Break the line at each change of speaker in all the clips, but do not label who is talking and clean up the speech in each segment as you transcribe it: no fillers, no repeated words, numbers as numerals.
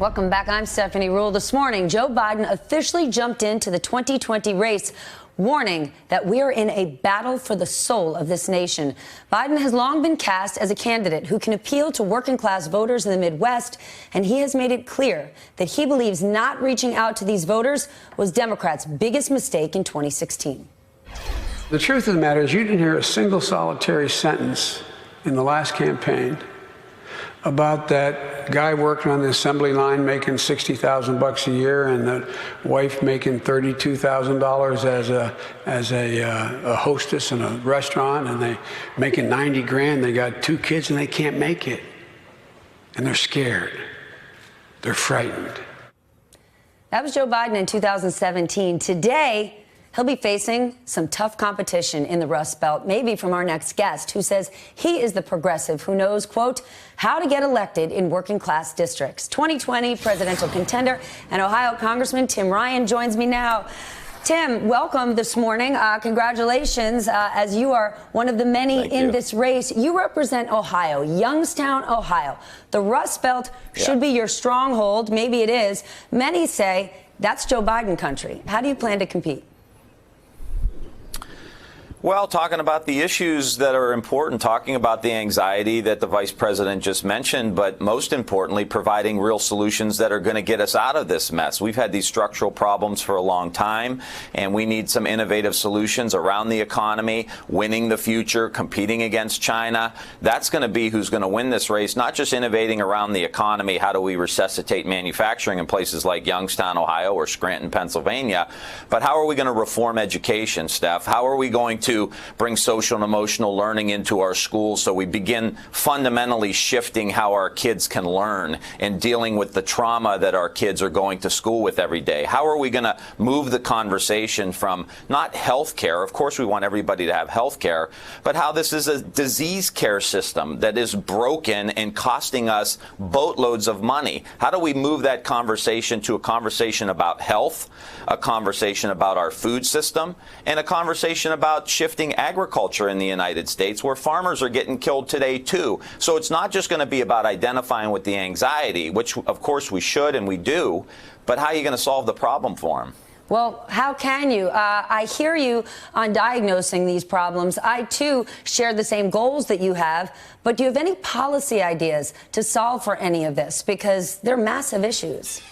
Welcome back. I'm Stephanie Ruhle. This morning, Joe Biden officially jumped into the 2020 race, warning that we are in a battle for the soul of this nation. Biden has long been cast as a candidate who can appeal to working class voters in the Midwest, and he has made it clear that he believes not reaching out to these voters was Democrats' biggest mistake in 2016.
The truth of the matter is you didn't hear a single solitary sentence in the last campaign about that guy working on the assembly line making $60,000 a year and the wife making $32,000 as a hostess in a restaurant, and they making 90 grand. They got 2 kids and they can't make it, and they're scared. They're frightened.
That was Joe Biden in 2017. Today, he'll be facing some tough competition in the Rust Belt, maybe from our next guest, who says he is the progressive who knows, quote, how to get elected in working class districts. 2020 presidential contender and Ohio Congressman Tim Ryan joins me now. Tim, welcome this morning. Congratulations, as you are one of the many in this race. You represent Ohio, Youngstown, Ohio. The Rust Belt should be your stronghold. Maybe it is. Many say that's Joe Biden country. How do you plan to compete?
Well, talking about the issues that are important, talking about the anxiety that the vice president just mentioned, but most importantly, providing real solutions that are going to get us out of this mess. We've had these structural problems for a long time, and we need some innovative solutions around the economy, winning the future, competing against China. That's going to be who's going to win this race, not just innovating around the economy. How do we resuscitate manufacturing in places like Youngstown, Ohio, or Scranton, Pennsylvania? But how are we going to reform education, Steph? How are we going to bring social and emotional learning into our schools so we begin fundamentally shifting how our kids can learn and dealing with the trauma that our kids are going to school with every day? How are we going to move the conversation from not health care? Of course, we want everybody to have health care, but how this is a disease care system that is broken and costing us boatloads of money. How do we move that conversation to a conversation about health, a conversation about our food system, and a conversation about shifting agriculture in the United States, where farmers are getting killed today, too. So it's not just going to be about identifying with the anxiety, which, of course, we should and we do, but how are you going to solve the problem for them?
Well, how can you? I hear you on diagnosing these problems. I, too, share the same goals that you have. But do you have any policy ideas to solve for any of this? Because they're massive issues.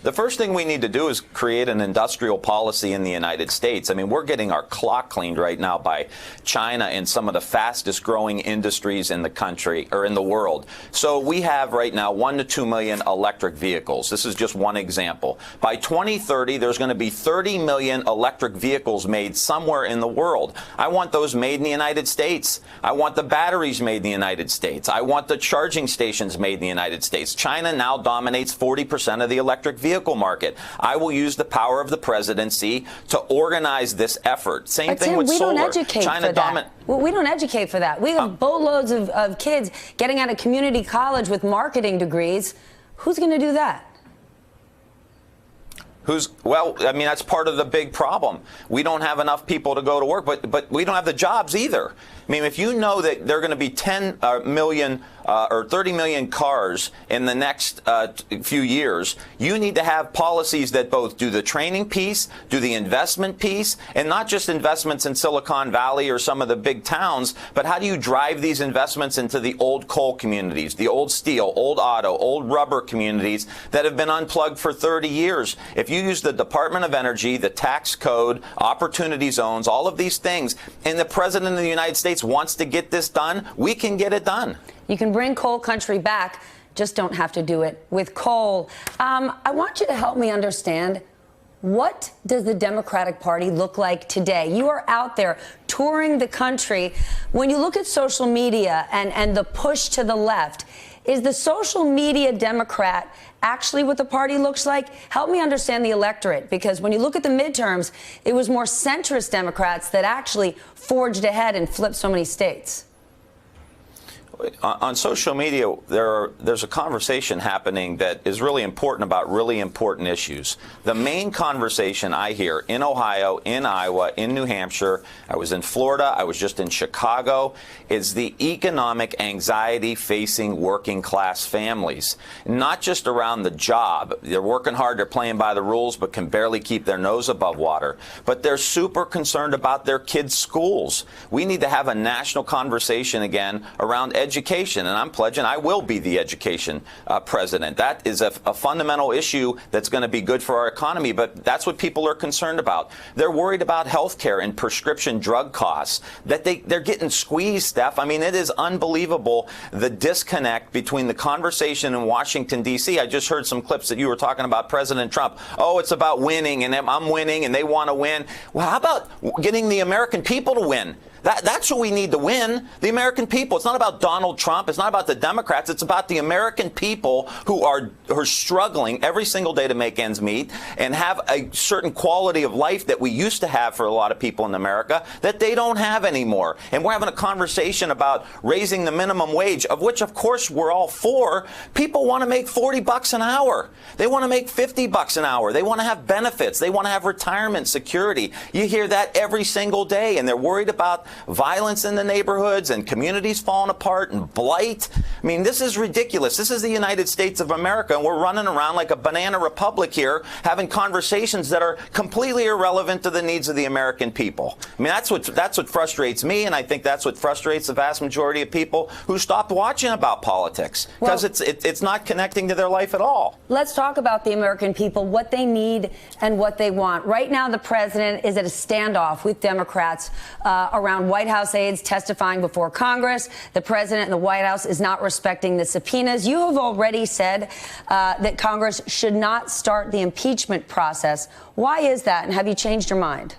The first thing we need to do is create an industrial policy in the United States. I mean, we're getting our clock cleaned right now by China in some of the fastest growing industries in the country or in the world. So we have right now 1 to 2 million electric vehicles. This is just one example. By 2030, there's going to be 30 million electric vehicles made somewhere in the world. I want those made in the United States. I want the batteries made in the United States. I want the charging stations made in the United States. China now dominates 40% of the electric vehicle market. I will use the power of the presidency to organize this effort. Same thing with solar.
We don't educate for that. Well, we don't educate for that. We have boatloads of kids getting out of community college with marketing degrees. Who's going to do that?
Well, I mean, that's part of the big problem. We don't have enough people to go to work, but we don't have the jobs either. I mean, if you know that there are going to be 10 million or 30 million cars in the next few years, you need to have policies that both do the training piece, do the investment piece, and not just investments in Silicon Valley or some of the big towns, but how do you drive these investments into the old coal communities, the old steel, old auto, old rubber communities that have been unplugged for 30 years? If you use the Department of Energy, the tax code, opportunity zones, all of these things, and the President of the United States wants to get this done, we can get it done.
You can bring coal country back, just don't have to do it with coal. I want you to help me understand, what does the Democratic Party look like today? You are out there touring the country. When you look at social media and the push to the left, is the social media Democrat actually what the party looks like? Help me understand the electorate, because when you look at the midterms, it was more centrist Democrats that actually forged ahead and flipped so many states.
on social media, there's a conversation happening that is really important about really important issues. The main conversation I hear in Ohio, in Iowa, in New Hampshire, I was in Florida, I was just in Chicago, is the economic anxiety facing working class families. Not just around the job. They're working hard, they're playing by the rules, but can barely keep their nose above water. But they're super concerned about their kids' schools. We need to have a national conversation again around education, and I'm pledging I will be the education president. That is a fundamental issue that's going to be good for our economy, but that's what people are concerned about. They're worried about health care and prescription drug costs, that they're getting squeezed, Steph. I mean, it is unbelievable, the disconnect between the conversation in Washington, D.C. I just heard some clips that you were talking about President Trump. Oh, it's about winning, and I'm winning, and they want to win. Well, how about getting the American people to win? That's who we need to win, the American people. It's not about Donald Trump. It's not about the Democrats. It's about the American people who are struggling every single day to make ends meet and have a certain quality of life that we used to have for a lot of people in America that they don't have anymore. And we're having a conversation about raising the minimum wage, of which, of course, we're all for. People want to make $40 an hour. They want to make $50 an hour. They want to have benefits. They want to have retirement security. You hear that every single day, and they're worried about violence in the neighborhoods and communities falling apart and blight. I mean, this is ridiculous. This is the United States of America, and we're running around like a banana republic here, having conversations that are completely irrelevant to the needs of the American people. I mean, that's what frustrates me, and I think that's what frustrates the vast majority of people who stopped watching about politics, because it's not connecting to their life at all.
Let's talk about the American people, what they need and what they want. Right now, the president is at a standoff with Democrats around White House aides testifying before Congress. The president and the White House is not respecting the subpoenas. You have already said that Congress should not start the impeachment process. Why is that, and have you changed your mind?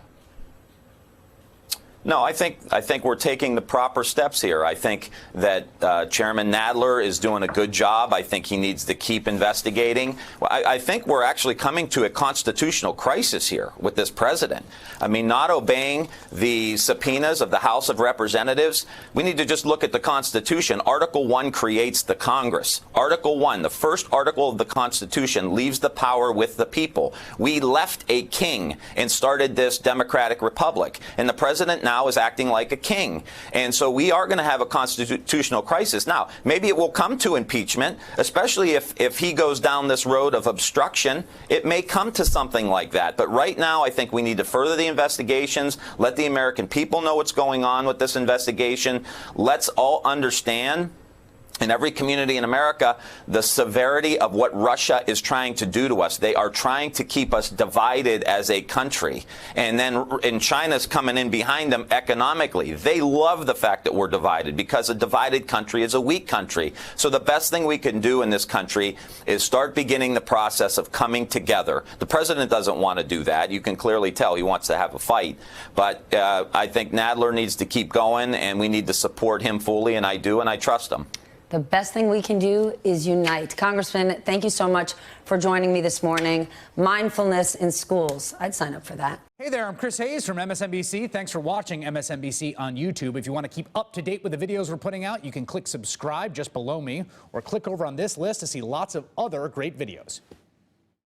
No, I think we're taking the proper steps here. I think that Chairman Nadler is doing a good job. I think he needs to keep investigating. I think we're actually coming to a constitutional crisis here with this president. I mean, not obeying the subpoenas of the House of Representatives. We need to just look at the Constitution. Article 1 creates the Congress. Article 1, the first article of the Constitution, leaves the power with the people. We left a king and started this democratic republic. And the president now is acting like a king. And so we are going to have a constitutional crisis. Now, maybe it will come to impeachment, especially if he goes down this road of obstruction. It may come to something like that. But right now, I think we need to further the investigations, let the American people know what's going on with this investigation. Let's all understand, in every community in America, the severity of what Russia is trying to do to us. They are trying to keep us divided as a country. And China's coming in behind them economically. They love the fact that we're divided, because a divided country is a weak country. So the best thing we can do in this country is start beginning the process of coming together. The president doesn't want to do that. You can clearly tell he wants to have a fight. But I think Nadler needs to keep going, and we need to support him fully, and I do, and I trust him.
The best thing we can do is unite. Congressman, thank you so much for joining me this morning. Mindfulness in schools. I'd sign up for that.
Hey there, I'm Chris Hayes from MSNBC. Thanks for watching MSNBC on YouTube. If you want to keep up to date with the videos we're putting out, you can click subscribe just below me, or click over on this list to see lots of other great videos.